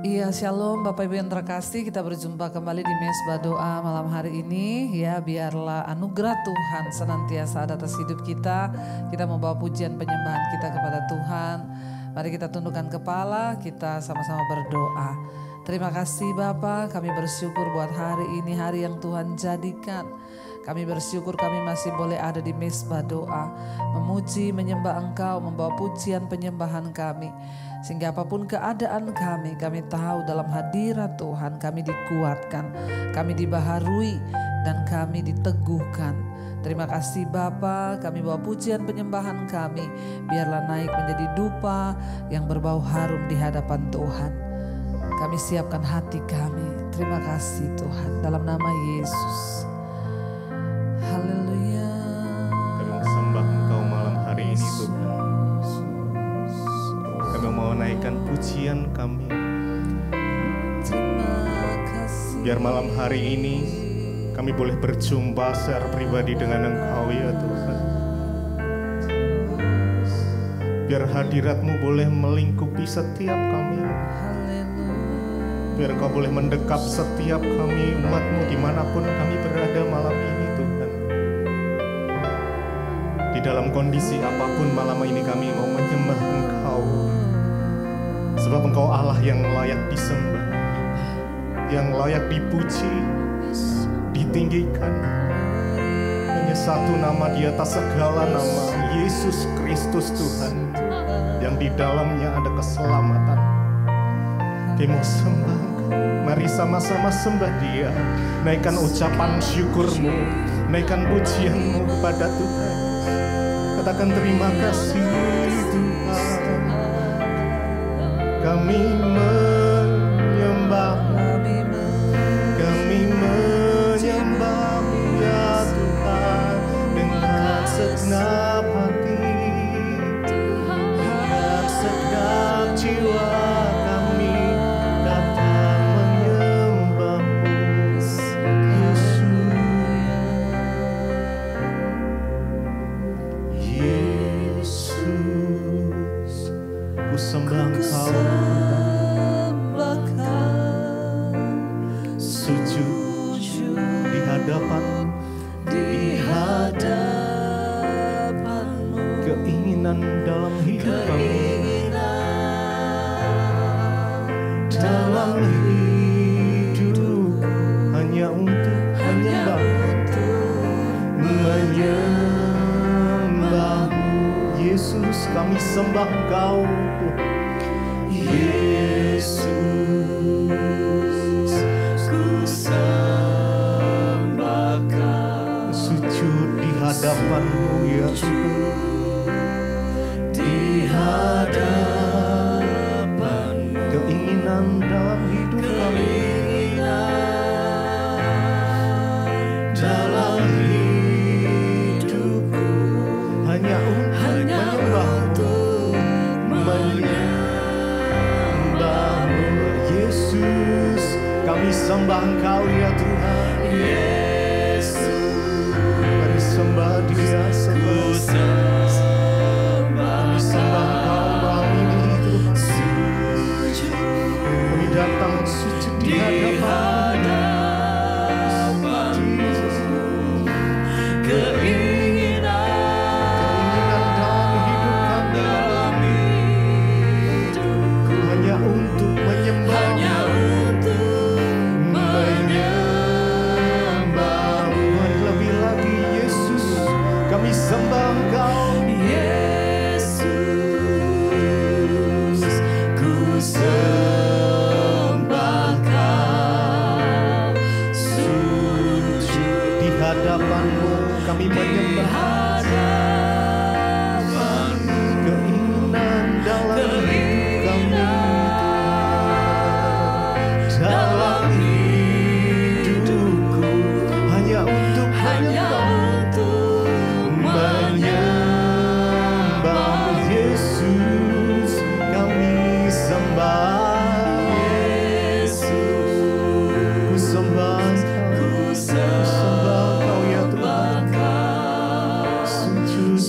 Iya, shalom Bapak Ibu yang terkasih, kita berjumpa kembali di Mesbah Doa malam hari ini. Ya, biarlah anugerah Tuhan senantiasa ada atas hidup kita. Kita membawa pujian penyembahan kita kepada Tuhan. Mari kita tundukkan kepala, kita sama-sama berdoa. Terima kasih Bapa, kami bersyukur buat hari ini, hari yang Tuhan jadikan. Kami bersyukur kami masih boleh ada di Mesbah Doa, memuji, menyembah Engkau, membawa pujian penyembahan kami. Sehingga apapun keadaan kami tahu dalam hadirat Tuhan kami dikuatkan, kami dibaharui dan kami diteguhkan. Terima kasih Bapa, kami bawa pujian penyembahan kami, biarlah naik menjadi dupa yang berbau harum di hadapan Tuhan. Kami siapkan hati kami, terima kasih Tuhan, dalam nama Yesus. Haleluya. Kami mau sembah Engkau malam hari ini Tuhan. Kami mau naikkan pujian kami. Biar malam hari ini kami boleh berjumpa secara pribadi dengan Engkau ya Tuhan. Biar hadirat-Mu boleh melingkupi setiap kami. Biar Engkau boleh mendekap setiap kami, umat-Mu dimanapun kami berada malam ini Tuhan. Di dalam kondisi apapun malam ini kami mau menyembah Engkau. Sebab Engkau Allah yang layak disembah, yang layak dipuji, ditinggikan. Hanya satu nama di atas segala nama, Yesus Kristus Tuhan, yang di dalamnya ada keselamatan. Kami mau sembah Engkau, mari sama-sama sembah Dia. Naikkan ucapan syukur-Mu, naikkan pujian-Mu kepada Tuhan. Katakan terima kasih Tuhan. Kami menyembah-Mu, kami menyembah-Mu ya Tuhan, dengan segenap hati, dengan segenap jiwa kami datang menyembah-Mu Yesus. Yesus, ku sembah Engkau, sujud di hadapan-Mu, keinginan dalam hidup kami, dalam hidup hanya untuk menyembah-Mu. Yesus, kami sembah Engkau Yesus, ku sembah Kau. Sujud di hadapan-Mu ya Tuhan, di hadapan-Mu, keinginan dalam hidup kami, dalam hidupku hanya untuk menyembah-Mu. Yesus, kami sembah Engkau ya Tuhan. Yesus, mari sembah Dia, kami sembah Engkau malam ini Tuhan. Kami datang sujud di hadapan-Mu. Sembah Engkau Yesus, ku sembah Kau. Sujud di hadapan-Mu, kami menyembah. Keinginan dalam hidup kami, dalam hidupku hanya untuk menyembah Yesus, kami sembah Yesus, ku sembah Kau ya Tuhan. Sujud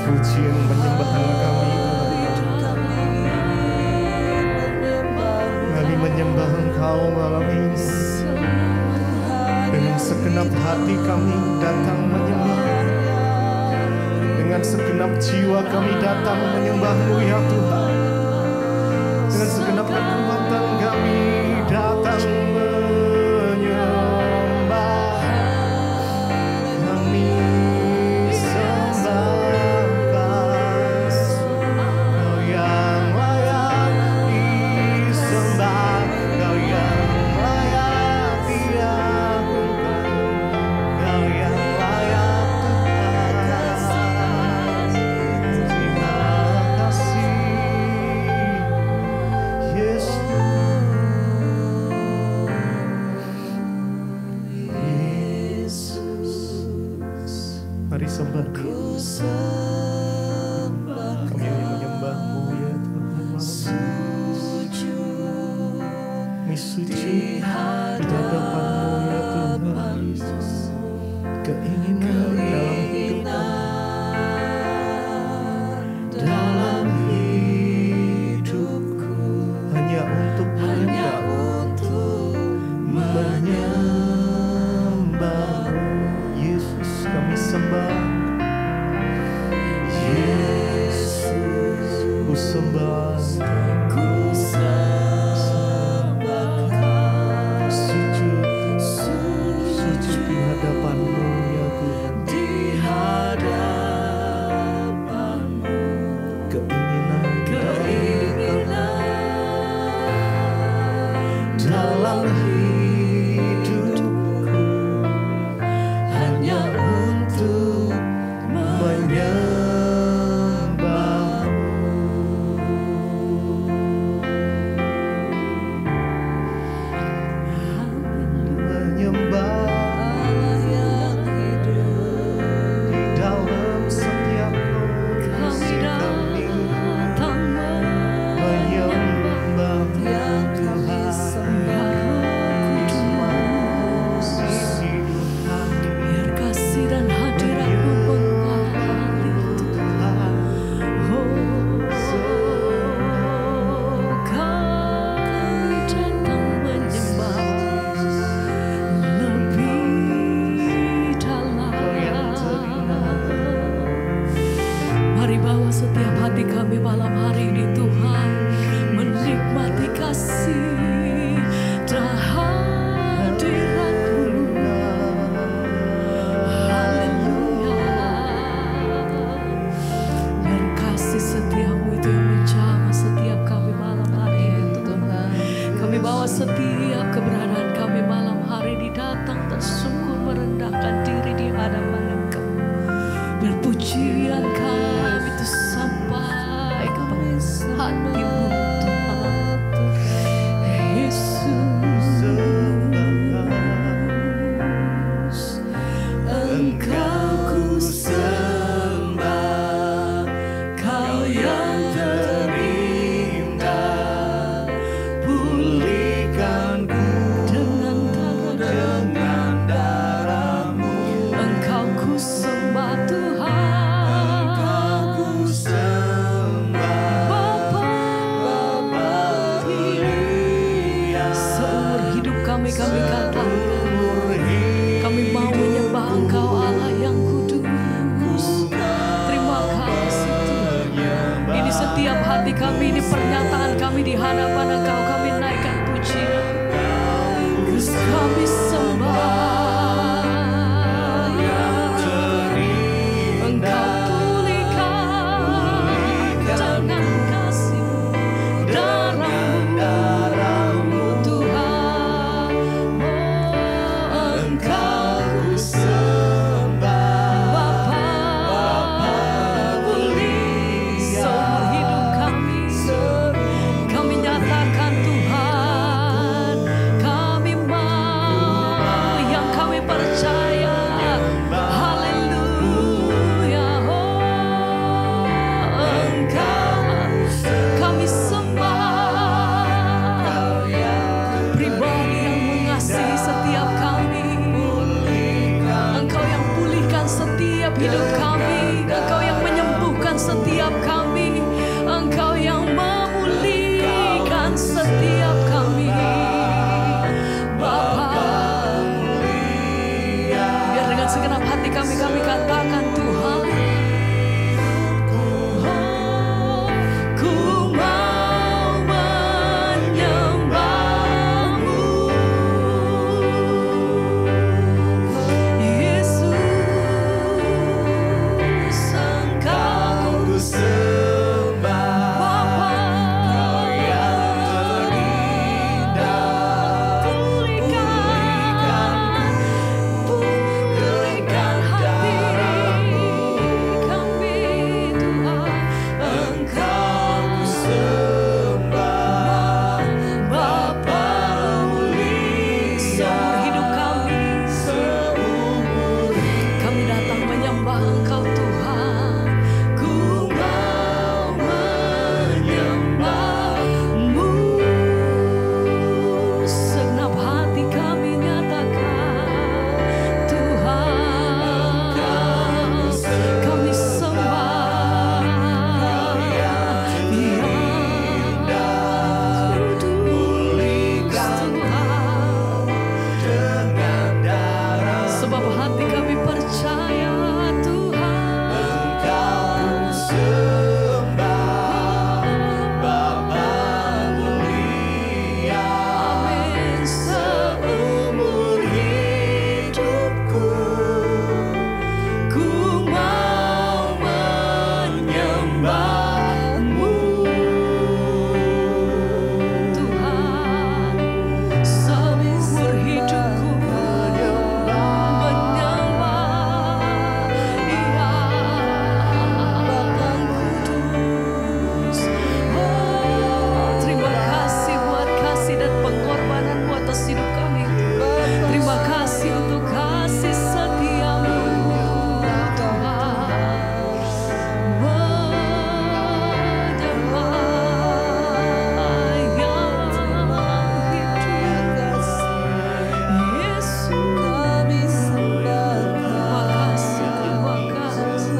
pujian penyembahan kami. Kami menyembah Engkau malam ini. Dengan segenap hati kami datang menyembah. Dengan segenap jiwa kami datang menyembah-Mu ya Tuhan. Dengan segenap kekuatan kami datang menyembah. Kami sembahkan Kau yang layak disembah, Kau yang layak diagungkan, Kau yang layak Tuhan. Terima kasih Yesus. Mari sembah Dia. Kami hanya menyembah-Mu ya Tuhan. Kami suci di hadapan-Mu ya Tuhan Yesus. Keinginan dalam hidupku hanya untuk menyembah-Mu Yesus. Kami sembah Yesus, ku sembah, sujud di hadapan-Mu ya Tuhan. Keinginan dalam hidupku hanya untuk menyembah di dalam setiap kondisi kami, menyembah Tuhan di semua sisi kami. Biar kasih dan hadirat-Mu mengalir Tuhan. Kami datang menyembah lebih dalam. Mari bawa setiap hati kami malam hari ini Tuhan, menikmati kasih dan hadirat-Mu. Haleluya. Biar kasih setia-Mu itu yang menjamah setiap kami malam hari ini Tuhan. Kami bawa setiap keberadaan kami malam hari ini datang tersungkur merendahkan diri di hadapan Engkau. Biar pujian kami itu sampai kepada hati-Mu Tuhan. Yesus, Engkau ku sembah, Kau yang terindah, pulihkanku dengan darah-Mu. Engkau ku sembah Tuhan, Bapa pilihan. Seumur hidup kami katakan, kami mau menyembah Engkau Allah yang kudus. Terima kasih Tuhan. Ini setiap hati kami, ini pernyataan kami di hadapan Engkau. Kami naikkan pujian, Yesus kami sembah. Engkau pulihkan dengan kasih-Mu, darah-Mu Tuhan. Engkau ku sembah, Bapa pulih seumur hidup kami. Kami nyatakan Tuhan, kami mau yang kami percaya. Haleluya. Engkau kami sembah, pribadi yang mengasihi setiap kami. Engkau yang pulihkan setiap hidup kami. Engkau yang menyembuhkan setiap kami, Engkau yang memulihkan setiap kami. Bapa, biar dengan segenap hati kami katakan Tuhan, ku mau menyembah-Mu. Yesus, Engkau ku sembah. Bapa, Kau yang terindah, pulihkan hati kami Tuhan. Engkau ku sembah. Bapa, seumur hidup kami, kami datang menyembah Engkau Tuhan. Ku mau menyembah-Mu. Segenap hati kami nyatakan Tuhan, kami sembah yang kudus Tuhan. Sebab hati kami percaya Tuhan, Engkau sembah. Bapa mulia, amin. Seumur hidupku, ku mau menyembah-Mu. Tuhan, seumur hidupku menyembah, ya Bapa kudus. Oh, terima kasih buat kasih dan pengorbanan-Mu atas hidup kami. Terima kasih untuk kasih setia-Mu Tuhan. Menyembah yang hidup, Yesus kami sembah. Terima kasih.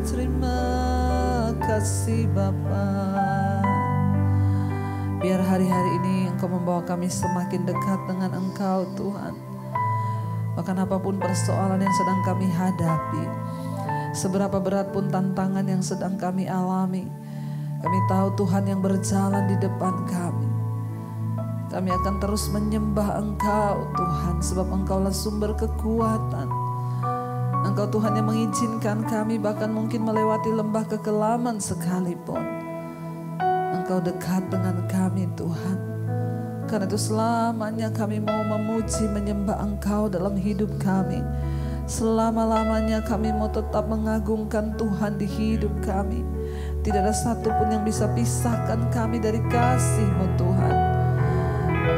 Terima kasih Bapa. Biar hari-hari ini Engkau membawa kami semakin dekat dengan Engkau Tuhan. Bahkan apapun persoalan yang sedang kami hadapi, seberapa berat pun tantangan yang sedang kami alami, kami tahu Tuhan yang berjalan di depan kami. Kami akan terus menyembah Engkau Tuhan, sebab Engkaulah sumber kekuatan. Engkau Tuhan yang mengizinkan kami bahkan mungkin melewati lembah kekelaman sekalipun. Engkau dekat dengan kami Tuhan. Karena itu selamanya kami mau memuji menyembah Engkau dalam hidup kami. Selama-lamanya kami mau tetap mengagungkan Tuhan di hidup kami. Tidak ada satupun yang bisa pisahkan kami dari kasih-Mu Tuhan.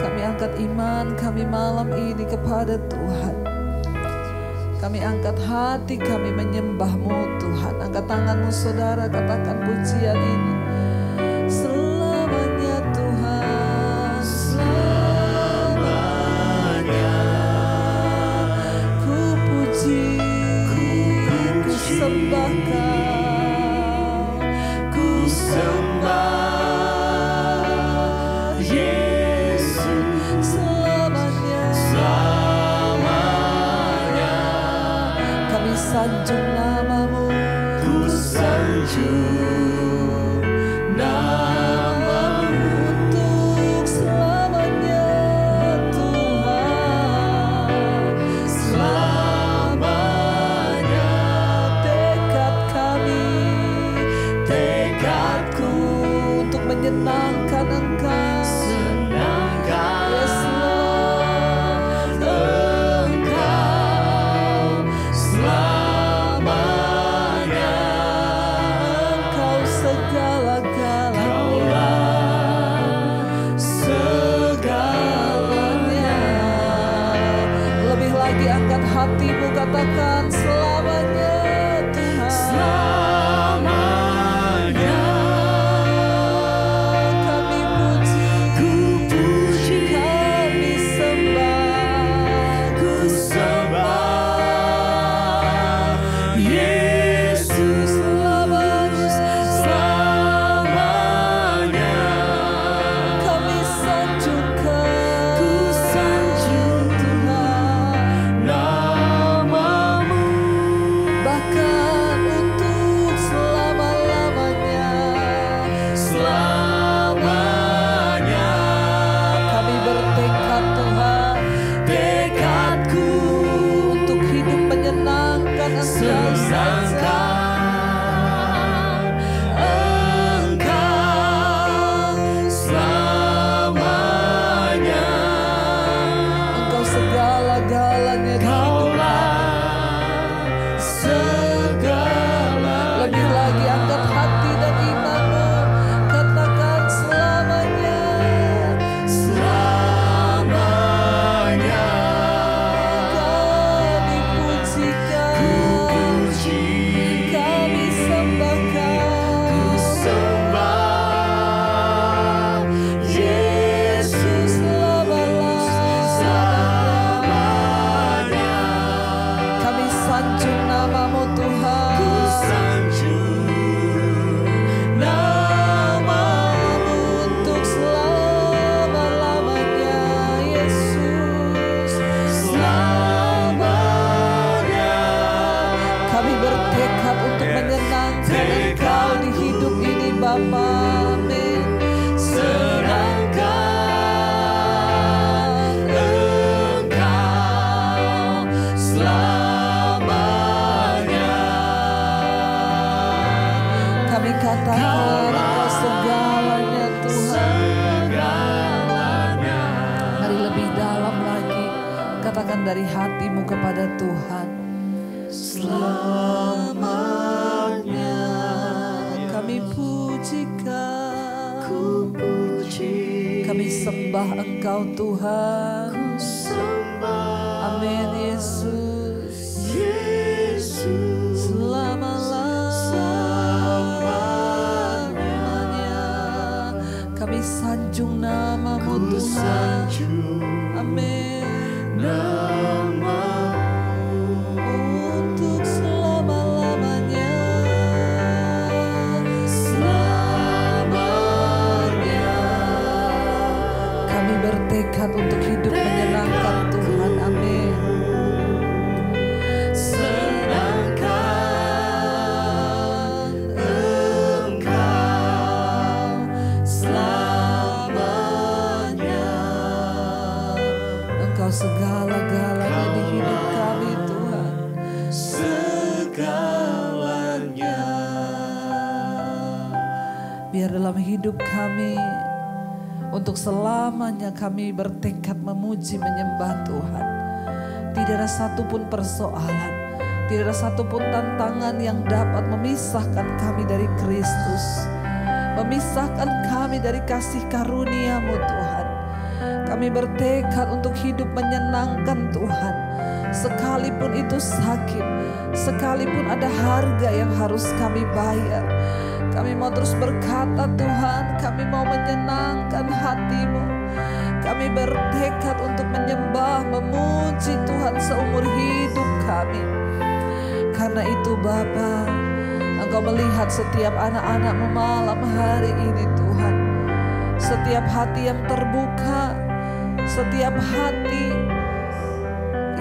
Kami angkat iman kami malam ini kepada Tuhan. Kami angkat hati kami menyembah-Mu Tuhan. Angkat tangan-Mu saudara, katakan pujian ini. Selamanya Tuhan, selamanya ku puji, ku sembah Kau, ku sembah Yesus. Selamanya kami sanjung nama-Mu, ku sanjung nama-Mu untuk selamanya Tuhan. Selamanya tekad kami, tekadku untuk menyenangkan Engkau. Senangkan Engkau selamanya. Engkau segala-galanya, segalanya. Lebih lagi angkat hatimu, katakan selamanya Tuhan. Selamanya kami puji, ku puji, kami sembah, ku Tuhan, Engkau segalanya Tuhan. Mari lebih dalam lagi, katakan dari hatimu kepada Tuhan. Selamanya kami pujikan, kami sembah Engkau Tuhan. Amin Yesus. Selama-lamanya kami sanjung nama-Mu Tuhan. Amin. Untuk selama-lamanya, kami bertekad untuk hidup menyenangkan Tuhan. Amin. Senangkan Engkau selamanya. Engkau segala-galanya di hidup kami Tuhan. Segalanya. Biar dalam hidup kami, untuk selamanya kami bertekad memuji menyembah Tuhan. Tidak ada satupun persoalan, tidak ada satupun tantangan yang dapat memisahkan kami dari Kristus, memisahkan kami dari kasih karunia-Mu Tuhan. Kami bertekad untuk hidup menyenangkan Tuhan, sekalipun itu sakit, sekalipun ada harga yang harus kami bayar. Kami mau terus berkata Tuhan, kami mau menyenangkan hati-Mu. Kami bertekad untuk menyembah, memuji Tuhan seumur hidup kami. Karena itu Bapa, Engkau melihat setiap anak-anak-Mu malam hari ini Tuhan. Setiap hati yang terbuka, setiap hati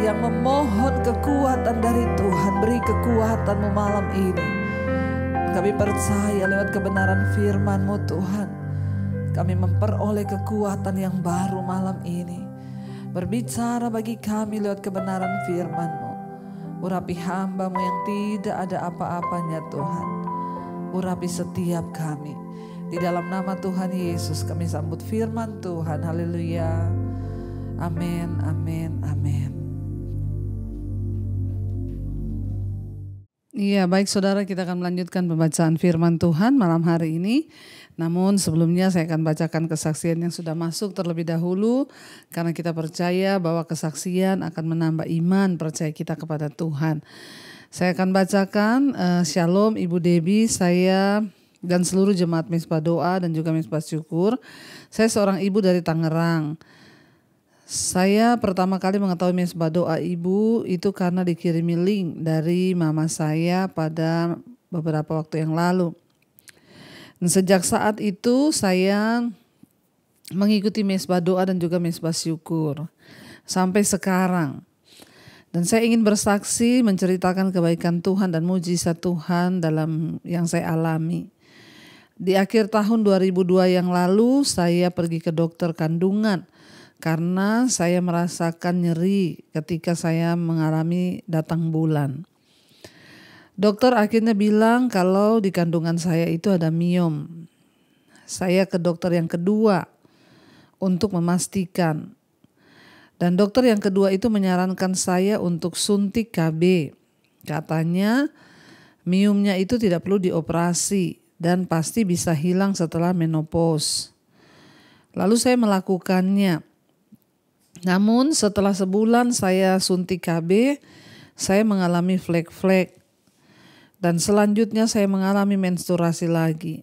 yang memohon kekuatan dari Tuhan, beri kekuatan-Mu malam ini. Kami percaya lewat kebenaran firman-Mu Tuhan, kami memperoleh kekuatan yang baru malam ini. Berbicara bagi kami lewat kebenaran firman-Mu. Urapi hamba-Mu yang tidak ada apa-apanya Tuhan. Urapi setiap kami. Di dalam nama Tuhan Yesus kami sambut firman Tuhan. Haleluya. Amin, amin, amin. Iya, baik saudara, kita akan melanjutkan pembacaan firman Tuhan malam hari ini. Namun sebelumnya saya akan bacakan kesaksian yang sudah masuk terlebih dahulu. Karena kita percaya bahwa kesaksian akan menambah iman percaya kita kepada Tuhan. Saya akan bacakan, Shalom Ibu Debbie, saya dan seluruh jemaat Mezbah Doa dan juga Mezbah Syukur. Saya seorang ibu dari Tangerang. Saya pertama kali mengetahui Mezbah Doa Ibu itu karena dikirimi link dari mama saya pada beberapa waktu yang lalu. Dan sejak saat itu saya mengikuti Mezbah Doa dan juga Mezbah Syukur sampai sekarang. Dan saya ingin bersaksi menceritakan kebaikan Tuhan dan mujizat Tuhan dalam yang saya alami. Di akhir tahun 2002 yang lalu saya pergi ke dokter kandungan. Karena saya merasakan nyeri ketika saya mengalami datang bulan. Dokter akhirnya bilang kalau di kandungan saya itu ada miom. Saya ke dokter yang kedua untuk memastikan. Dan dokter yang kedua itu menyarankan saya untuk suntik KB. Katanya miomnya itu tidak perlu dioperasi dan pasti bisa hilang setelah menopause. Lalu saya melakukannya. Namun setelah sebulan saya suntik KB, saya mengalami flek-flek. Dan selanjutnya saya mengalami menstruasi lagi.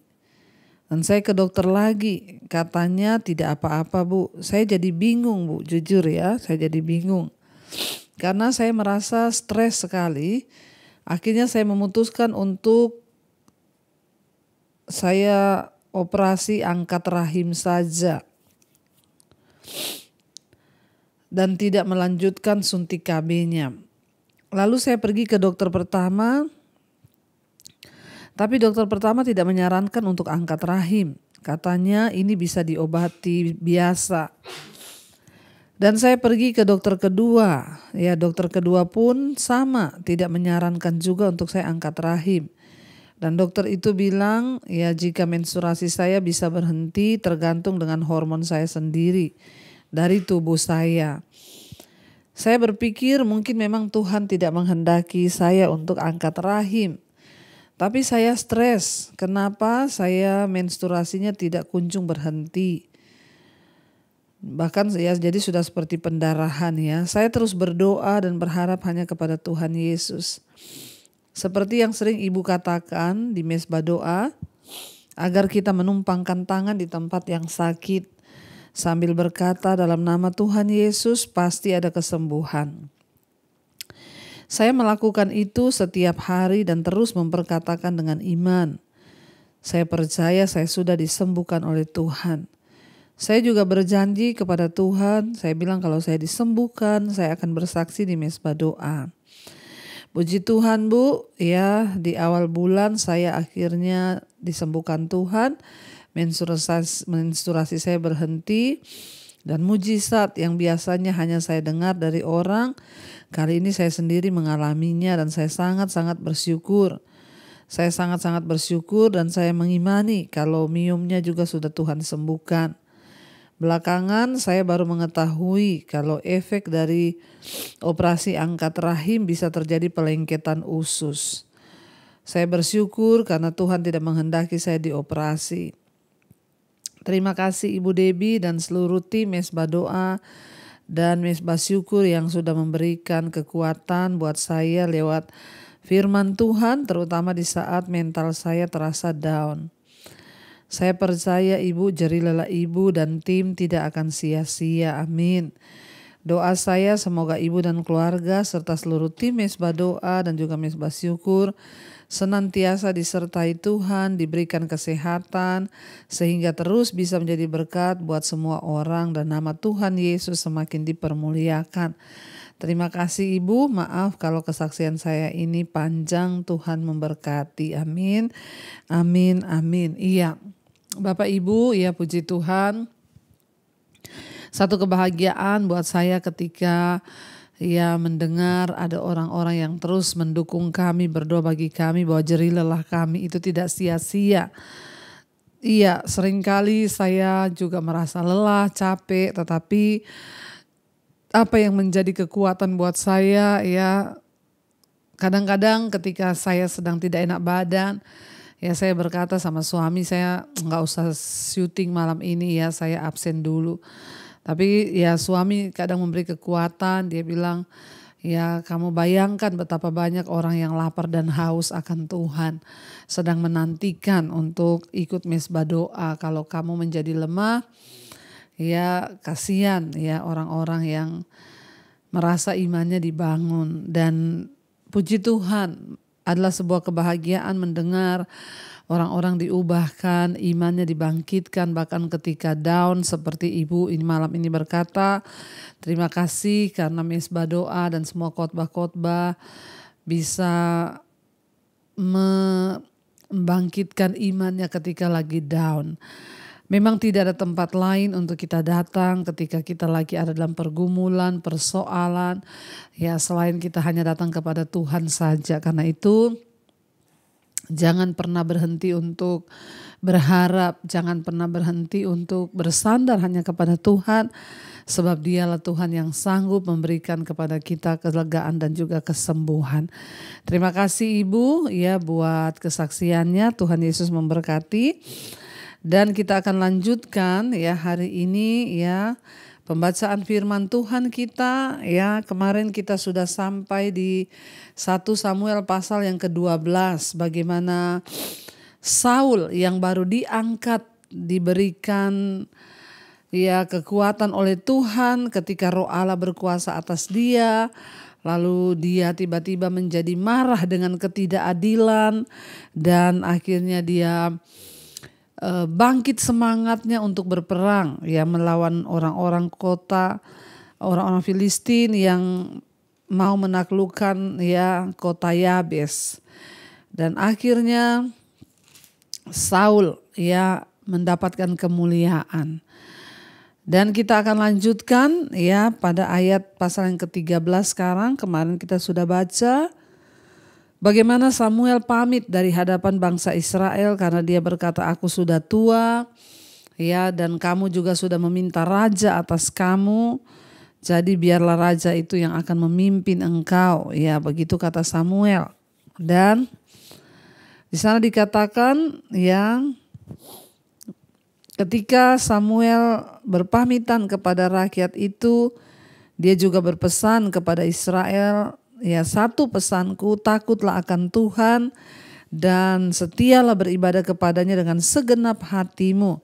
Dan saya ke dokter lagi, katanya tidak apa-apa Bu. Saya jadi bingung Bu, jujur ya, saya jadi bingung. Karena saya merasa stres sekali, akhirnya saya memutuskan untuk saya operasi angkat rahim saja. Dan tidak melanjutkan suntik KB-nya. Lalu saya pergi ke dokter pertama, tapi dokter pertama tidak menyarankan untuk angkat rahim. Katanya ini bisa diobati biasa. Dan saya pergi ke dokter kedua, ya dokter kedua pun sama, tidak menyarankan juga untuk saya angkat rahim. Dan dokter itu bilang ya jika menstruasi saya bisa berhenti tergantung dengan hormon saya sendiri dari tubuh saya. Saya berpikir mungkin memang Tuhan tidak menghendaki saya untuk angkat rahim. Tapi saya stres, kenapa saya menstruasinya tidak kunjung berhenti. Bahkan ya jadi sudah seperti pendarahan ya. Saya terus berdoa dan berharap hanya kepada Tuhan Yesus. Seperti yang sering Ibu katakan di mesbah doa, agar kita menumpangkan tangan di tempat yang sakit sambil berkata dalam nama Tuhan Yesus pasti ada kesembuhan. Saya melakukan itu setiap hari dan terus memperkatakan dengan iman. Saya percaya saya sudah disembuhkan oleh Tuhan. Saya juga berjanji kepada Tuhan, saya bilang kalau saya disembuhkan, saya akan bersaksi di mesbah doa. Puji Tuhan Bu, ya di awal bulan saya akhirnya disembuhkan Tuhan, menstruasi saya berhenti dan mujizat yang biasanya hanya saya dengar dari orang, kali ini saya sendiri mengalaminya dan saya sangat-sangat bersyukur. Saya sangat-sangat bersyukur dan saya mengimani kalau miumnya juga sudah Tuhan sembuhkan. Belakangan saya baru mengetahui kalau efek dari operasi angkat rahim bisa terjadi pelengketan usus. Saya bersyukur karena Tuhan tidak menghendaki saya dioperasi. Terima kasih Ibu Debbie dan seluruh tim mesbah doa dan mesbah syukur yang sudah memberikan kekuatan buat saya lewat firman Tuhan, terutama di saat mental saya terasa down. Saya percaya Ibu, jerih lelah Ibu dan tim tidak akan sia-sia. Amin. Doa saya semoga Ibu dan keluarga serta seluruh tim mesbah doa dan juga mesbah syukur senantiasa disertai Tuhan, diberikan kesehatan sehingga terus bisa menjadi berkat buat semua orang dan nama Tuhan Yesus semakin dipermuliakan. Terima kasih Ibu, maaf kalau kesaksian saya ini panjang, Tuhan memberkati. Amin, amin, amin. Iya. Bapak Ibu, ya puji Tuhan. Satu kebahagiaan buat saya ketika ya mendengar ada orang-orang yang terus mendukung kami, berdoa bagi kami bahwa jerih lelah kami itu tidak sia-sia. Iya, seringkali saya juga merasa lelah, capek, tetapi apa yang menjadi kekuatan buat saya ya kadang-kadang ketika saya sedang tidak enak badan, ya saya berkata sama suami saya nggak usah syuting malam ini ya, saya absen dulu. Tapi ya suami kadang memberi kekuatan, dia bilang ya kamu bayangkan betapa banyak orang yang lapar dan haus akan Tuhan. Sedang menantikan untuk ikut mesbah doa. Kalau kamu menjadi lemah ya kasihan ya orang-orang yang merasa imannya dibangun. Dan puji Tuhan, adalah sebuah kebahagiaan mendengar orang-orang diubahkan, imannya dibangkitkan bahkan ketika down seperti Ibu ini malam ini berkata, terima kasih karena mesbah doa dan semua khotbah-khotbah bisa membangkitkan imannya ketika lagi down. Memang tidak ada tempat lain untuk kita datang ketika kita lagi ada dalam pergumulan, persoalan. Ya selain kita hanya datang kepada Tuhan saja. Karena itu jangan pernah berhenti untuk berharap. Jangan pernah berhenti untuk bersandar hanya kepada Tuhan. Sebab Dialah Tuhan yang sanggup memberikan kepada kita kelegaan dan juga kesembuhan. Terima kasih Ibu ya buat kesaksiannya. Tuhan Yesus memberkati. Dan kita akan lanjutkan ya hari ini ya pembacaan firman Tuhan kita ya. Kemarin kita sudah sampai di 1 Samuel pasal yang ke-12. Bagaimana Saul yang baru diangkat diberikan ya kekuatan oleh Tuhan ketika Roh Allah berkuasa atas dia. Lalu dia tiba-tiba menjadi marah dengan ketidakadilan dan akhirnya dia bangkit semangatnya untuk berperang ya melawan orang-orang kota, orang-orang Filistin yang mau menaklukkan ya kota Yabes. Dan akhirnya Saul ya mendapatkan kemuliaan. Dan kita akan lanjutkan ya pada ayat pasal yang ke-13 sekarang. Kemarin kita sudah baca Bagaimana Samuel pamit dari hadapan bangsa Israel karena dia berkata, aku sudah tua, ya, dan kamu juga sudah meminta raja atas kamu. Jadi biarlah raja itu yang akan memimpin engkau, ya, begitu kata Samuel. Dan di sana dikatakan, ya, ketika Samuel berpamitan kepada rakyat itu, dia juga berpesan kepada Israel, ya, satu pesanku, takutlah akan Tuhan dan setialah beribadah kepadanya dengan segenap hatimu.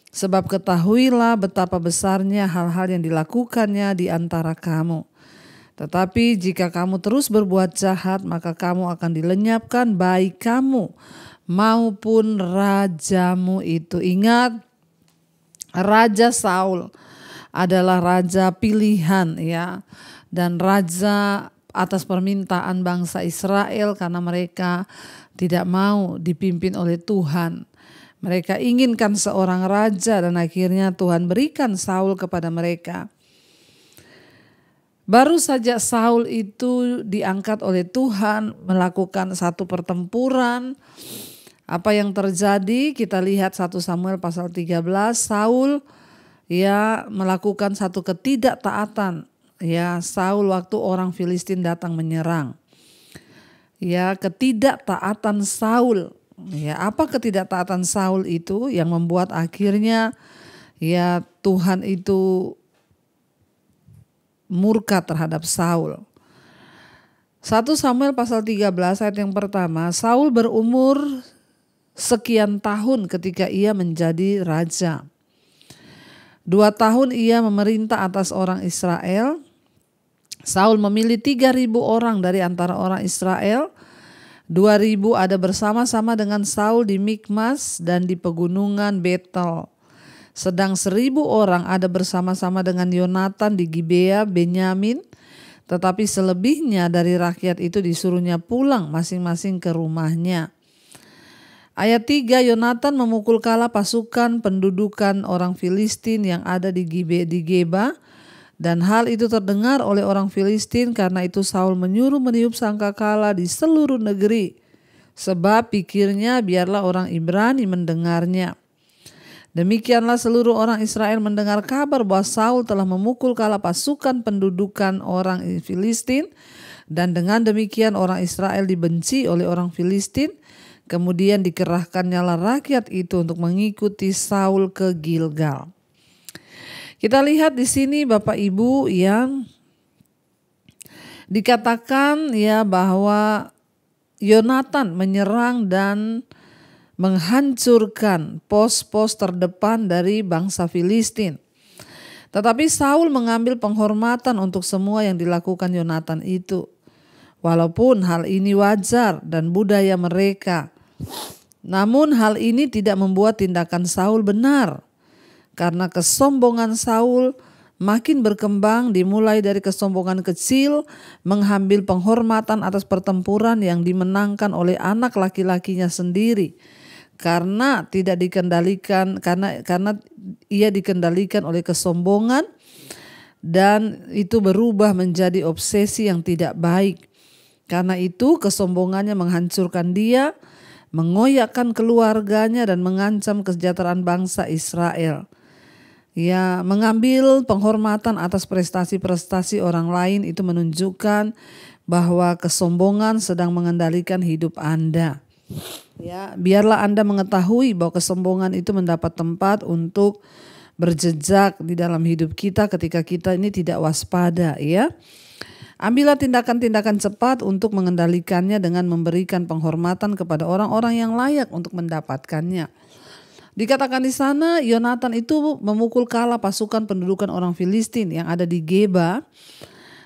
Sebab ketahuilah betapa besarnya hal-hal yang dilakukannya di antara kamu. Tetapi jika kamu terus berbuat jahat, maka kamu akan dilenyapkan, baik kamu maupun rajamu itu. Ingat, Raja Saul adalah raja pilihan, ya, dan raja atas permintaan bangsa Israel karena mereka tidak mau dipimpin oleh Tuhan. Mereka inginkan seorang raja dan akhirnya Tuhan berikan Saul kepada mereka. Baru saja Saul itu diangkat oleh Tuhan melakukan satu pertempuran. Apa yang terjadi? Kita lihat 1 Samuel pasal 13. Saul, ya, melakukan satu ketidaktaatan. Ya, Saul waktu orang Filistin datang menyerang. Ya, ketidaktaatan Saul. Ya, apa ketidaktaatan Saul itu yang membuat akhirnya, ya, Tuhan itu murka terhadap Saul. 1 Samuel pasal 13 ayat yang pertama, Saul berumur sekian tahun ketika ia menjadi raja. 2 tahun ia memerintah atas orang Israel. Saul memilih 3.000 orang dari antara orang Israel. 2.000 ada bersama-sama dengan Saul di Mikmas dan di pegunungan Betel. Sedang 1.000 orang ada bersama-sama dengan Yonatan di Gibea, Benyamin. Tetapi selebihnya dari rakyat itu disuruhnya pulang masing-masing ke rumahnya. Ayat 3, Yonatan memukul kala pasukan pendudukan orang Filistin yang ada di Geba. Dan hal itu terdengar oleh orang Filistin, karena itu Saul menyuruh meniup sangkakala di seluruh negeri. Sebab pikirnya biarlah orang Ibrani mendengarnya. Demikianlah seluruh orang Israel mendengar kabar bahwa Saul telah memukul kala pasukan pendudukan orang Filistin, dan dengan demikian orang Israel dibenci oleh orang Filistin. Kemudian dikerahkannyalah rakyat itu untuk mengikuti Saul ke Gilgal. Kita lihat di sini Bapak Ibu yang dikatakan, ya, bahwa Yonatan menyerang dan menghancurkan pos-pos terdepan dari bangsa Filistin. Tetapi Saul mengambil penghormatan untuk semua yang dilakukan Yonatan itu. Walaupun hal ini wajar dan budaya mereka. Namun hal ini tidak membuat tindakan Saul benar. Karena kesombongan Saul makin berkembang, dimulai dari kesombongan kecil, mengambil penghormatan atas pertempuran yang dimenangkan oleh anak laki-lakinya sendiri. Karena tidak dikendalikan, karena ia dikendalikan oleh kesombongan, dan itu berubah menjadi obsesi yang tidak baik. Karena itu kesombongannya menghancurkan dia, mengoyakkan keluarganya dan mengancam kesejahteraan bangsa Israel. Ya, mengambil penghormatan atas prestasi-prestasi orang lain itu menunjukkan bahwa kesombongan sedang mengendalikan hidup Anda. Ya, biarlah Anda mengetahui bahwa kesombongan itu mendapat tempat untuk berjejak di dalam hidup kita ketika kita ini tidak waspada, ya. Ambillah tindakan-tindakan cepat untuk mengendalikannya dengan memberikan penghormatan kepada orang-orang yang layak untuk mendapatkannya. Dikatakan di sana, Yonatan itu memukul kala pasukan pendudukan orang Filistin yang ada di Geba.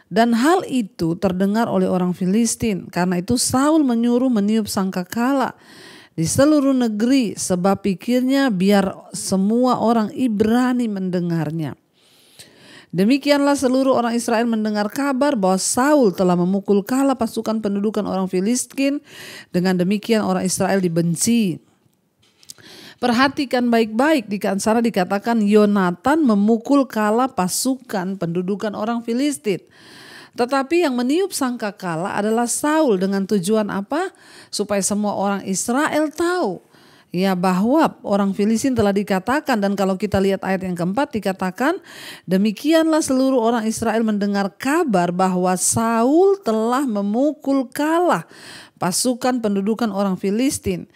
Dan hal itu terdengar oleh orang Filistin. Karena itu Saul menyuruh meniup sangkakala di seluruh negeri, sebab pikirnya biar semua orang Ibrani mendengarnya. Demikianlah seluruh orang Israel mendengar kabar bahwa Saul telah memukul kala pasukan pendudukan orang Filistin. Dengan demikian orang Israel dibenci. Perhatikan baik-baik, di sana dikatakan Yonatan memukul kala pasukan pendudukan orang Filistin. Tetapi yang meniup sangkakala adalah Saul dengan tujuan apa? Supaya semua orang Israel tahu ya bahwa orang Filistin telah dikatakan, dan kalau kita lihat ayat yang keempat dikatakan, demikianlah seluruh orang Israel mendengar kabar bahwa Saul telah memukul kalah pasukan pendudukan orang Filistin.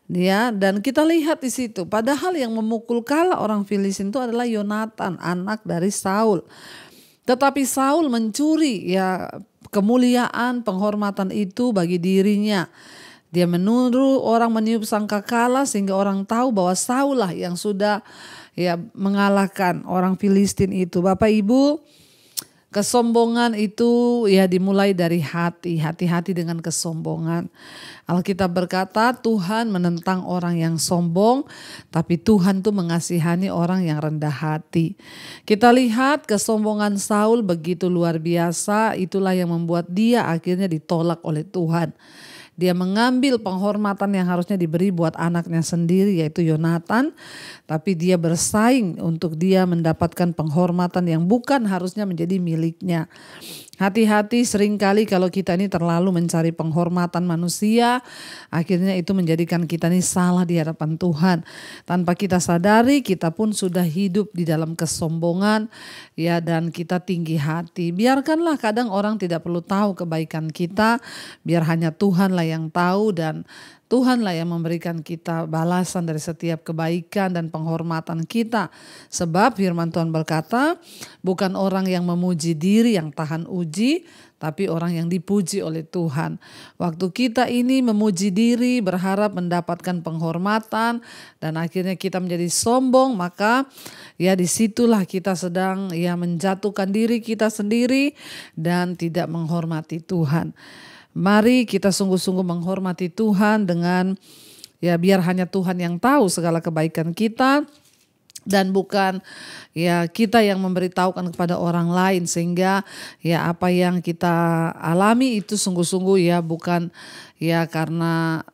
Ya, dan kita lihat di situ, padahal yang memukul kalah orang Filistin itu adalah Yonatan, anak dari Saul. Tetapi Saul mencuri ya kemuliaan, penghormatan itu bagi dirinya. Dia menuduh orang meniup sangkakala sehingga orang tahu bahwa Saul lah yang sudah ya mengalahkan orang Filistin itu. Bapak Ibu, kesombongan itu ya dimulai dari hati. Hati-hati dengan kesombongan. Alkitab berkata Tuhan menentang orang yang sombong, tapi Tuhan tuh mengasihani orang yang rendah hati. Kita lihat kesombongan Saul begitu luar biasa, itulah yang membuat dia akhirnya ditolak oleh Tuhan. Dia mengambil penghormatan yang harusnya diberi buat anaknya sendiri yaitu Yonatan. Tapi dia bersaing untuk dia mendapatkan penghormatan yang bukan harusnya menjadi miliknya. Hati-hati seringkali kalau kita ini terlalu mencari penghormatan manusia. Akhirnya itu menjadikan kita ini salah di hadapan Tuhan. Tanpa kita sadari kita pun sudah hidup di dalam kesombongan. Ya, dan kita tinggi hati. Biarkanlah kadang orang tidak perlu tahu kebaikan kita. Biar hanya Tuhanlah yang tahu, dan Tuhanlah yang memberikan kita balasan dari setiap kebaikan dan penghormatan kita. Sebab firman Tuhan berkata, bukan orang yang memuji diri yang tahan uji, tapi orang yang dipuji oleh Tuhan. Waktu kita ini memuji diri, berharap mendapatkan penghormatan, dan akhirnya kita menjadi sombong, maka ya disitulah kita sedang ya menjatuhkan diri kita sendiri dan tidak menghormati Tuhan. Mari kita sungguh-sungguh menghormati Tuhan dengan ya biar hanya Tuhan yang tahu segala kebaikan kita dan bukan ya kita yang memberitahukan kepada orang lain, sehingga ya apa yang kita alami itu sungguh-sungguh ya bukan ya karena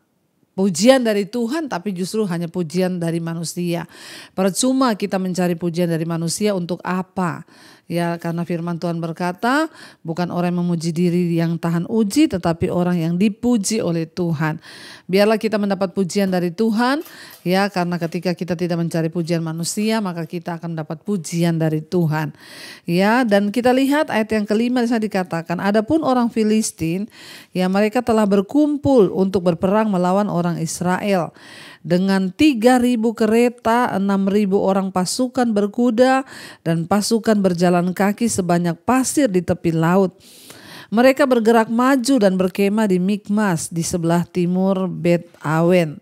pujian dari Tuhan, tapi justru hanya pujian dari manusia. Percuma kita mencari pujian dari manusia, untuk apa? Ya, karena firman Tuhan berkata, bukan orang yang memuji diri yang tahan uji, tetapi orang yang dipuji oleh Tuhan. Biarlah kita mendapat pujian dari Tuhan, ya, karena ketika kita tidak mencari pujian manusia, maka kita akan dapat pujian dari Tuhan. Ya, dan kita lihat ayat yang kelima di sana dikatakan, adapun orang Filistin, ya mereka telah berkumpul untuk berperang melawan orang Israel. Dengan 3.000 kereta, 6.000 orang pasukan berkuda, dan pasukan berjalan kaki sebanyak pasir di tepi laut. Mereka bergerak maju dan berkemah di Mikmas di sebelah timur Bet Awen.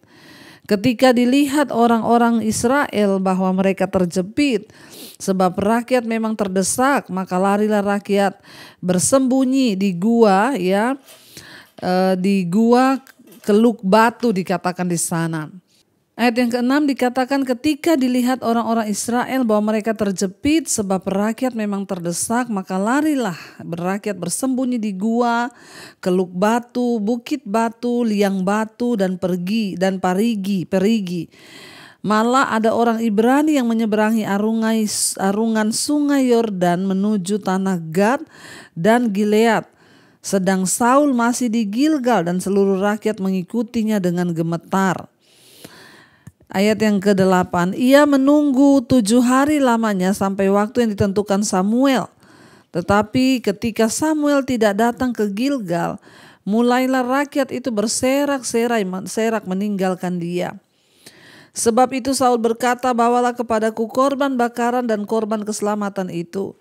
Ketika dilihat orang-orang Israel bahwa mereka terjepit, sebab rakyat memang terdesak, maka larilah rakyat bersembunyi di gua, ya, di gua Keluk Batu dikatakan di sana. Ayat yang ke-6 dikatakan ketika dilihat orang-orang Israel bahwa mereka terjepit sebab rakyat memang terdesak, maka larilah rakyat bersembunyi di gua, Keluk Batu, Bukit Batu, Liang Batu, dan Perigi. Malah ada orang Ibrani yang menyeberangi arungan sungai Yordan menuju tanah Gad dan Gilead. Sedang Saul masih di Gilgal dan seluruh rakyat mengikutinya dengan gemetar. Ayat yang ke-8, ia menunggu 7 hari lamanya sampai waktu yang ditentukan Samuel. Tetapi ketika Samuel tidak datang ke Gilgal, mulailah rakyat itu berserak meninggalkan dia. Sebab itu Saul berkata, bawalah kepadaku korban bakaran dan korban keselamatan itu.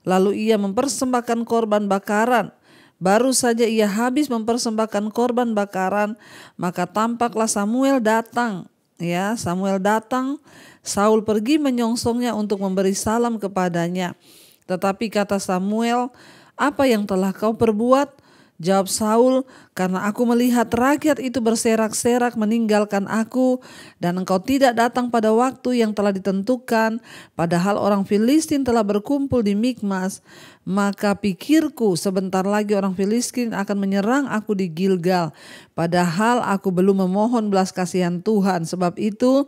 Lalu ia mempersembahkan korban bakaran. Baru saja ia habis mempersembahkan korban bakaran, maka tampaklah Samuel datang. Ya, Samuel datang, Saul pergi menyongsongnya untuk memberi salam kepadanya. Tetapi kata Samuel, apa yang telah kau perbuat? Jawab Saul, karena aku melihat rakyat itu berserak-serak meninggalkan aku, dan engkau tidak datang pada waktu yang telah ditentukan, padahal orang Filistin telah berkumpul di Mikmas. Maka pikirku sebentar lagi orang Filistin akan menyerang aku di Gilgal, padahal aku belum memohon belas kasihan Tuhan. Sebab itu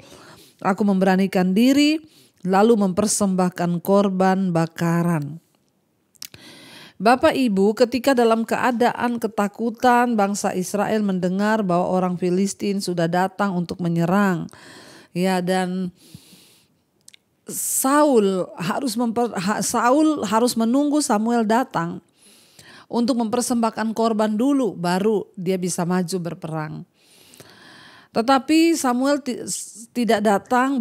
aku memberanikan diri lalu mempersembahkan korban bakaran. Bapak Ibu, ketika dalam keadaan ketakutan bangsa Israel mendengar bahwa orang Filistin sudah datang untuk menyerang, ya, dan Saul harus menunggu Samuel datang untuk mempersembahkan korban dulu, baru dia bisa maju berperang. Tetapi Samuel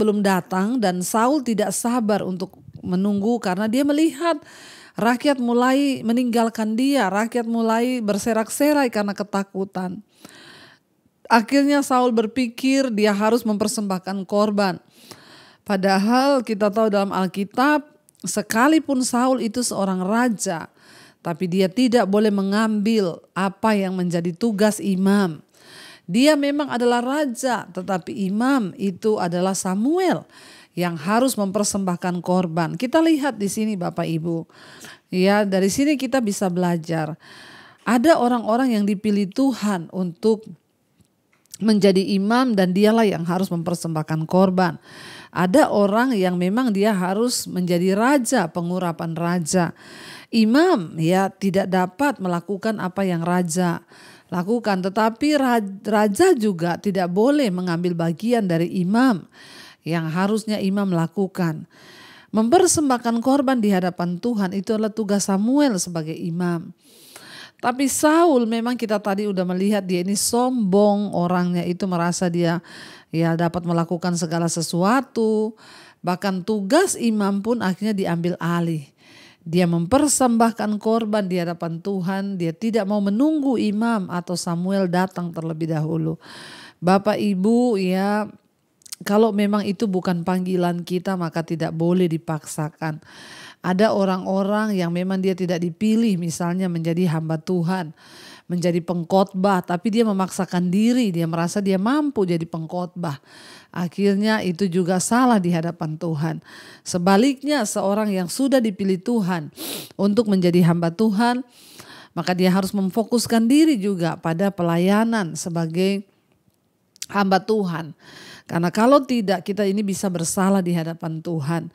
belum datang, dan Saul tidak sabar untuk menunggu karena dia melihat rakyat mulai meninggalkan dia, rakyat mulai berserak-serai karena ketakutan. Akhirnya Saul berpikir dia harus mempersembahkan korban. Padahal kita tahu dalam Alkitab, sekalipun Saul itu seorang raja, tapi dia tidak boleh mengambil apa yang menjadi tugas imam. Dia memang adalah raja, tetapi imam itu adalah Samuel yang harus mempersembahkan korban. Kita lihat di sini Bapak Ibu. Ya, dari sini kita bisa belajar. Ada orang-orang yang dipilih Tuhan untuk menjadi imam dan dialah yang harus mempersembahkan korban. Ada orang yang memang dia harus menjadi raja, pengurapan raja. Imam ya tidak dapat melakukan apa yang raja lakukan, tetapi raja juga tidak boleh mengambil bagian dari imam yang harusnya imam lakukan. Mempersembahkan korban di hadapan Tuhan itu adalah tugas Samuel sebagai imam. Tapi Saul memang kita tadi udah melihat dia ini sombong, orangnya itu merasa dia ya dapat melakukan segala sesuatu. Bahkan tugas imam pun akhirnya diambil alih. Dia mempersembahkan korban di hadapan Tuhan. Dia tidak mau menunggu imam atau Samuel datang terlebih dahulu. Bapak Ibu ya, kalau memang itu bukan panggilan kita maka tidak boleh dipaksakan. Ada orang-orang yang memang dia tidak dipilih misalnya menjadi hamba Tuhan, menjadi pengkhotbah, tapi dia memaksakan diri, dia merasa dia mampu jadi pengkhotbah. Akhirnya itu juga salah di hadapan Tuhan. Sebaliknya seorang yang sudah dipilih Tuhan untuk menjadi hamba Tuhan, maka dia harus memfokuskan diri juga pada pelayanan sebagai hamba Tuhan. Karena kalau tidak kita ini bisa bersalah di hadapan Tuhan.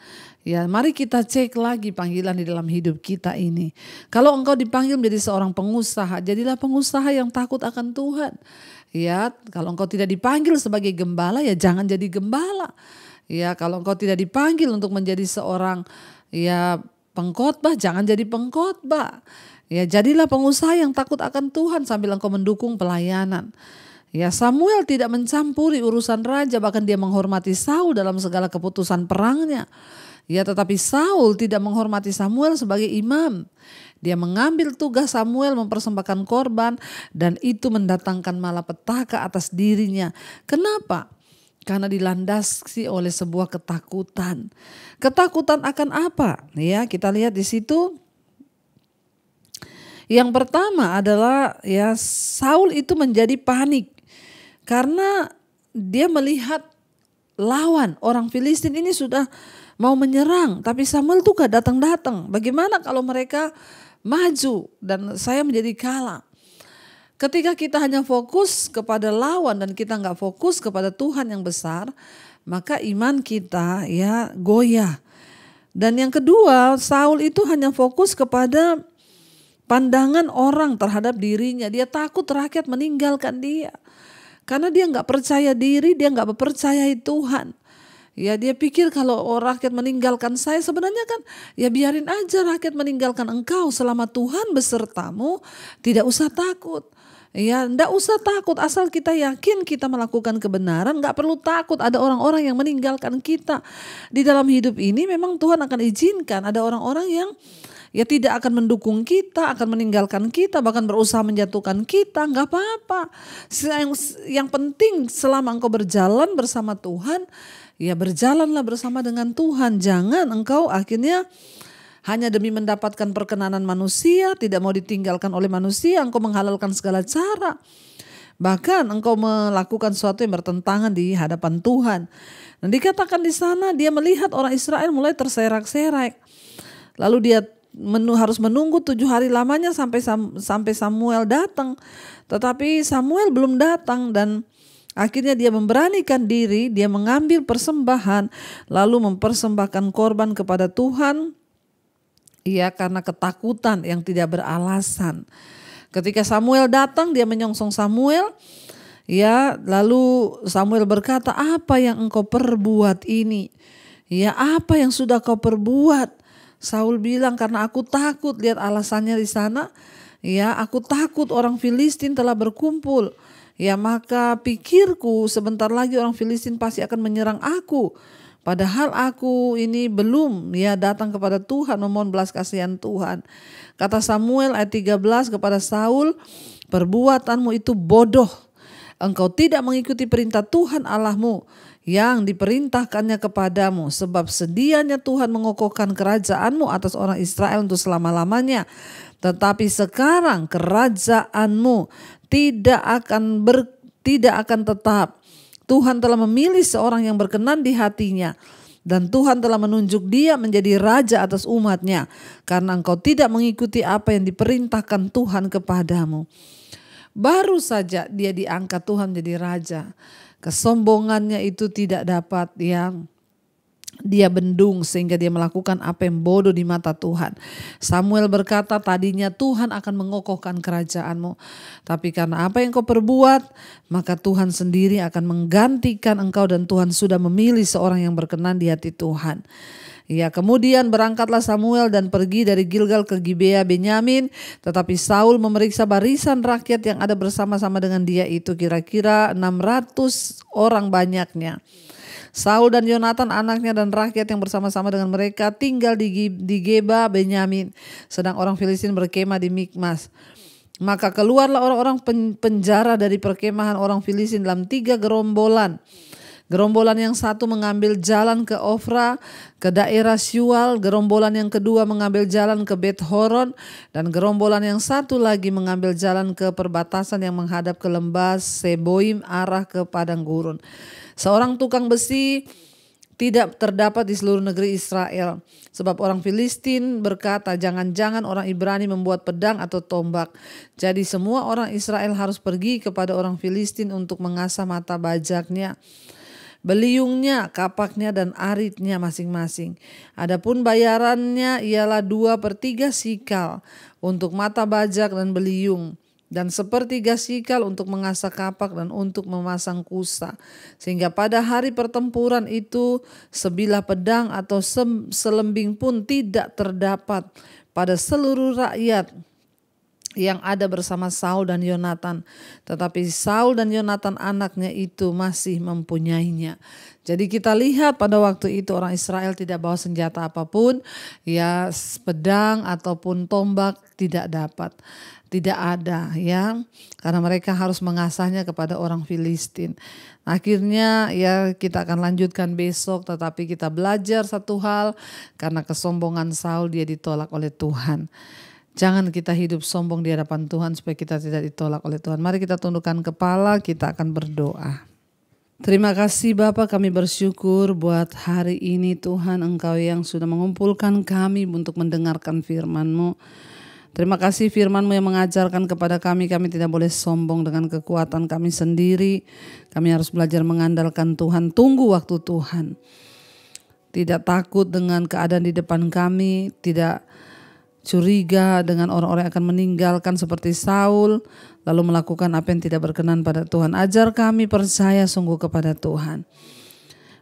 Ya, mari kita cek lagi panggilan di dalam hidup kita ini. Kalau engkau dipanggil menjadi seorang pengusaha, jadilah pengusaha yang takut akan Tuhan. Ya, kalau engkau tidak dipanggil sebagai gembala ya jangan jadi gembala. Ya, kalau engkau tidak dipanggil untuk menjadi seorang ya pengkhotbah, jangan jadi pengkhotbah. Ya, jadilah pengusaha yang takut akan Tuhan sambil engkau mendukung pelayanan. Ya, Samuel tidak mencampuri urusan raja, bahkan dia menghormati Saul dalam segala keputusan perangnya. Ya, tetapi Saul tidak menghormati Samuel sebagai imam. Dia mengambil tugas Samuel mempersembahkan korban dan itu mendatangkan malapetaka atas dirinya. Kenapa? Karena dilandasi oleh sebuah ketakutan. Ketakutan akan apa? Ya, kita lihat di situ. Yang pertama adalah ya Saul itu menjadi panik. Karena dia melihat lawan orang Filistin ini sudah mau menyerang. Tapi Samuel tuh gak datang-datang. Bagaimana kalau mereka maju dan saya menjadi kalah. Ketika kita hanya fokus kepada lawan dan kita gak fokus kepada Tuhan yang besar. Maka iman kita ya goyah. Dan yang kedua, Saul itu hanya fokus kepada pandangan orang terhadap dirinya. Dia takut rakyat meninggalkan dia. Karena dia gak percaya diri, dia gak mempercayai Tuhan. Ya, dia pikir kalau rakyat meninggalkan saya, sebenarnya kan ya biarin aja rakyat meninggalkan engkau selama Tuhan besertamu, tidak usah takut. Ya, enggak usah takut asal kita yakin kita melakukan kebenaran, enggak perlu takut ada orang-orang yang meninggalkan kita. Di dalam hidup ini memang Tuhan akan izinkan ada orang-orang yang ya tidak akan mendukung kita, akan meninggalkan kita, bahkan berusaha menjatuhkan kita, enggak apa-apa. Yang penting selama engkau berjalan bersama Tuhan, ya berjalanlah bersama dengan Tuhan. Jangan engkau akhirnya hanya demi mendapatkan perkenanan manusia, tidak mau ditinggalkan oleh manusia, engkau menghalalkan segala cara. Bahkan engkau melakukan sesuatu yang bertentangan di hadapan Tuhan. Dan dikatakan di sana dia melihat orang Israel mulai terserak-serak. Lalu dia harus menunggu 7 hari lamanya sampai Samuel datang. Tetapi Samuel belum datang dan akhirnya dia memberanikan diri, dia mengambil persembahan lalu mempersembahkan korban kepada Tuhan. Ya, karena ketakutan yang tidak beralasan. Ketika Samuel datang, dia menyongsong Samuel. Ya, lalu Samuel berkata, apa yang engkau perbuat ini? Ya, apa yang sudah kau perbuat? Saul bilang, karena aku takut. Lihat alasannya di sana. Ya, aku takut orang Filistin telah berkumpul. Ya, maka pikirku sebentar lagi orang Filistin pasti akan menyerang aku. Padahal aku ini belum datang kepada Tuhan memohon belas kasihan Tuhan. Kata Samuel ayat 13 kepada Saul, perbuatanmu itu bodoh. Engkau tidak mengikuti perintah Tuhan Allahmu yang diperintahkannya kepadamu. Sebab sedianya Tuhan mengokohkan kerajaanmu atas orang Israel untuk selama-lamanya. Tetapi sekarang kerajaanmu tidak akan tetap. Tuhan telah memilih seorang yang berkenan di hatinya. Dan Tuhan telah menunjuk dia menjadi raja atas umatnya. Karena engkau tidak mengikuti apa yang diperintahkan Tuhan kepadamu. Baru saja dia diangkat Tuhan menjadi raja. Kesombongannya itu tidak dapat dia bendung sehingga dia melakukan apa yang bodoh di mata Tuhan. Samuel berkata, tadinya Tuhan akan mengokohkan kerajaanmu. Tapi karena apa yang kau perbuat, maka Tuhan sendiri akan menggantikan engkau dan Tuhan sudah memilih seorang yang berkenan di hati Tuhan. Ya, kemudian berangkatlah Samuel dan pergi dari Gilgal ke Gibea Benyamin. Tetapi Saul memeriksa barisan rakyat yang ada bersama-sama dengan dia itu, kira-kira 600 orang banyaknya. Saul dan Yonatan anaknya dan rakyat yang bersama-sama dengan mereka tinggal di Geba Benyamin. Sedang orang Filistin berkemah di Mikmas. Maka keluarlah orang-orang penjara dari perkemahan orang Filistin dalam 3 gerombolan. Gerombolan yang satu mengambil jalan ke Ofra, ke daerah Syual. Gerombolan yang kedua mengambil jalan ke Bet Horon. Dan gerombolan yang satu lagi mengambil jalan ke perbatasan yang menghadap ke lembah Seboim arah ke padang gurun. Seorang tukang besi tidak terdapat di seluruh negeri Israel. Sebab orang Filistin berkata, jangan-jangan orang Ibrani membuat pedang atau tombak. Jadi semua orang Israel harus pergi kepada orang Filistin untuk mengasah mata bajaknya, beliungnya, kapaknya dan aritnya masing-masing. Adapun bayarannya ialah 2/3 sikal untuk mata bajak dan beliung. Dan 1/3 sikal untuk mengasah kapak dan untuk memasang kusa. Sehingga pada hari pertempuran itu sebilah pedang atau selembing pun tidak terdapat pada seluruh rakyat yang ada bersama Saul dan Yonatan. Tetapi Saul dan Yonatan anaknya itu masih mempunyainya. Jadi kita lihat pada waktu itu orang Israel tidak bawa senjata apapun. Ya, pedang ataupun tombak tidak dapat. Tidak ada karena mereka harus mengasahnya kepada orang Filistin. Akhirnya kita akan lanjutkan besok, tetapi kita belajar satu hal, karena kesombongan Saul dia ditolak oleh Tuhan. Jangan kita hidup sombong di hadapan Tuhan supaya kita tidak ditolak oleh Tuhan. Mari kita tundukkan kepala, kita akan berdoa. Terima kasih Bapa, kami bersyukur buat hari ini Tuhan, Engkau yang sudah mengumpulkan kami untuk mendengarkan firman-Mu. Terima kasih firman-Mu yang mengajarkan kepada kami tidak boleh sombong dengan kekuatan kami sendiri. Kami harus belajar mengandalkan Tuhan, tunggu waktu Tuhan. Tidak takut dengan keadaan di depan kami, tidak curiga dengan orang-orang yang akan meninggalkan seperti Saul, lalu melakukan apa yang tidak berkenan pada Tuhan. Ajar kami percaya sungguh kepada Tuhan.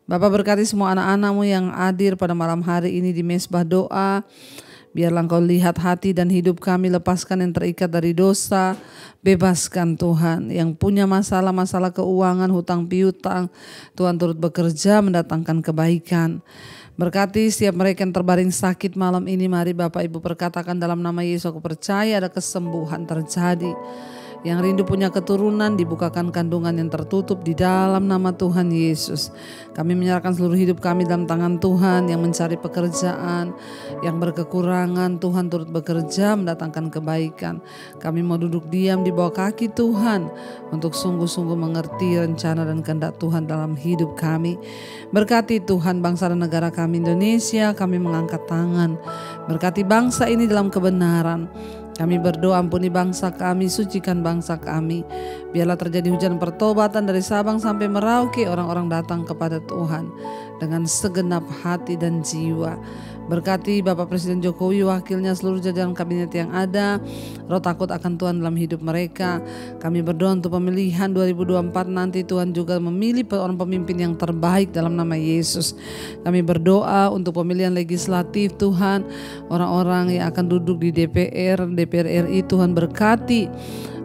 Bapa, berkati semua anak-anak-Mu yang hadir pada malam hari ini di Mesbah Doa. Biarlah Engkau lihat hati dan hidup kami, lepaskan yang terikat dari dosa, bebaskan Tuhan. Yang punya masalah keuangan, hutang piutang, Tuhan turut bekerja mendatangkan kebaikan. Berkati setiap mereka yang terbaring sakit malam ini, mari Bapak Ibu perkatakan dalam nama Yesus, aku percaya ada kesembuhan terjadi. Yang rindu punya keturunan, dibukakan kandungan yang tertutup di dalam nama Tuhan Yesus. Kami menyerahkan seluruh hidup kami dalam tangan Tuhan. Yang mencari pekerjaan, yang berkekurangan, Tuhan turut bekerja mendatangkan kebaikan. Kami mau duduk diam di bawah kaki Tuhan untuk sungguh-sungguh mengerti rencana dan kehendak Tuhan dalam hidup kami. Berkati Tuhan bangsa dan negara kami Indonesia, kami mengangkat tangan. Berkati bangsa ini dalam kebenaran. Kami berdoa, ampuni bangsa kami, sucikan bangsa kami. Biarlah terjadi hujan pertobatan dari Sabang sampai Merauke, orang-orang datang kepada Tuhan. dengan segenap hati dan jiwa. Berkati Bapak Presiden Jokowi, wakilnya, seluruh jajaran kabinet yang ada. Roh takut akan Tuhan dalam hidup mereka. Kami berdoa untuk pemilihan 2024 nanti Tuhan juga memilih orang pemimpin yang terbaik dalam nama Yesus. Kami berdoa untuk pemilihan legislatif Tuhan, orang-orang yang akan duduk di DPR RI Tuhan berkati.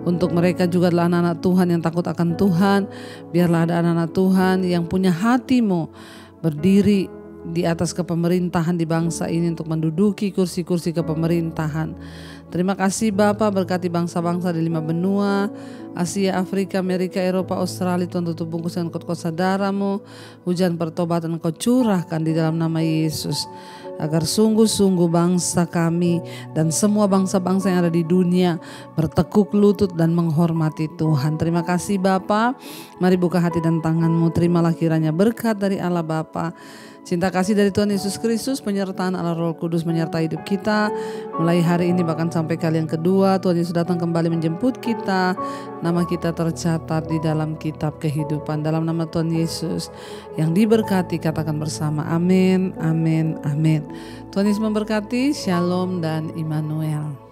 Untuk mereka juga adalah anak-anak Tuhan yang takut akan Tuhan. Biarlah ada anak-anak Tuhan yang punya hati-Mu berdiri di atas kepemerintahan di bangsa ini untuk menduduki kursi-kursi kepemerintahan. Terima kasih Bapa, berkati bangsa-bangsa di 5 benua, Asia, Afrika, Amerika, Eropa, Australia. Tuhan tutup bungkus dengan kot-kot saudara-Mu. Hujan pertobatan Kau curahkan di dalam nama Yesus, agar sungguh-sungguh bangsa kami dan semua bangsa-bangsa yang ada di dunia bertekuk lutut dan menghormati Tuhan. Terima kasih Bapa. Mari buka hati dan tangan-Mu. Terimalah kiranya berkat dari Allah Bapa, cinta kasih dari Tuhan Yesus Kristus, penyertaan Allah Roh Kudus menyertai hidup kita mulai hari ini bahkan sampai kali yang kedua Tuhan Yesus datang kembali menjemput kita. Nama kita tercatat di dalam kitab kehidupan. Dalam nama Tuhan Yesus yang diberkati, katakan bersama amin, amin, amin. Tuhan Yesus memberkati. Shalom dan Immanuel.